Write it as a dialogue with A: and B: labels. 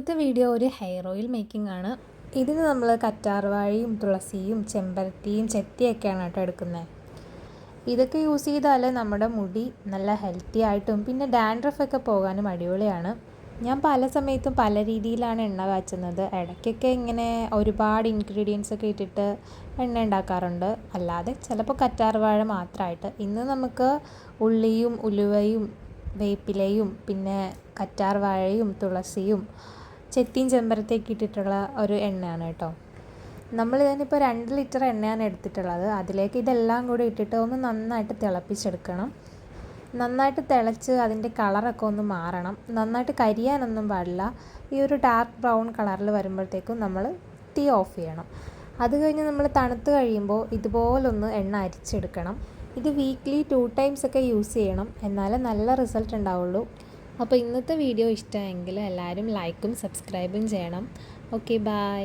A: ഇന്നത്തെ വീഡിയോ ഒരു hair oil making ആണ്. ഇതിന് നമ്മൾ കറ്റാർവാഴയും തുളസിയും ചെമ്പരത്തിയും ചെത്തിയൊക്കെയാണ് കേട്ടോ എടുക്കുന്നത്. ഇതൊക്കെ യൂസ് ചെയ്താൽ നമ്മുടെ മുടി നല്ല ഹെൽത്തി ആയിട്ടും പിന്നെ ഡാൻഡ്രഫൊക്കെ പോകാനും അടിപൊളിയാണ്. ഞാൻ പല സമയത്തും പല രീതിയിലാണ് എണ്ണ കാച്ചുന്നത്. ഇടയ്ക്കൊക്കെ ഇങ്ങനെ ഒരുപാട് ഇൻഗ്രീഡിയൻസ് ഒക്കെ ഇട്ടിട്ട് എണ്ണ ഉണ്ടാക്കാറുണ്ട്. അല്ലാതെ ചിലപ്പോൾ കറ്റാർവാഴ മാത്രമായിട്ട്. ഇന്ന് നമുക്ക് ഉള്ളിയും ഉലുവയും വേപ്പിലയും പിന്നെ കറ്റാർവാഴയും തുളസിയും ചെത്തിയും ചെമ്പരത്തിയൊക്കെ ഇട്ടിട്ടുള്ള ഒരു എണ്ണയാണ് കേട്ടോ. നമ്മൾ ഇതിനിപ്പോൾ 2 ലിറ്റർ എണ്ണയാണ് എടുത്തിട്ടുള്ളത്. അതിലേക്ക് ഇതെല്ലാം കൂടി ഇട്ടിട്ട് ഒന്ന് നന്നായിട്ട് തിളപ്പിച്ചെടുക്കണം. നന്നായിട്ട് തിളച്ച് അതിൻ്റെ കളറൊക്കെ ഒന്ന് മാറണം. നന്നായിട്ട് കരിയാനൊന്നും പാടില്ല. ഈ ഒരു ഡാർക്ക് ബ്രൗൺ കളറിൽ വരുമ്പോഴത്തേക്കും നമ്മൾ തീ ഓഫ് ചെയ്യണം. അത് കഴിഞ്ഞ് നമ്മൾ തണുത്ത് കഴിയുമ്പോൾ ഇതുപോലൊന്ന് എണ്ണ അരിച്ചെടുക്കണം. ഇത് വീക്ക്ലി 2 ടൈംസ് ഒക്കെ യൂസ് ചെയ്യണം, എന്നാലേ നല്ല റിസൾട്ട് ഉണ്ടാവുള്ളൂ. അപ്പോൾ ഇന്നത്തെ വീഡിയോ ഇഷ്ടമെങ്കിൽ എല്ലാവരും ലൈക്കും സബ്സ്ക്രൈബും ചെയ്യണം. Okay, by.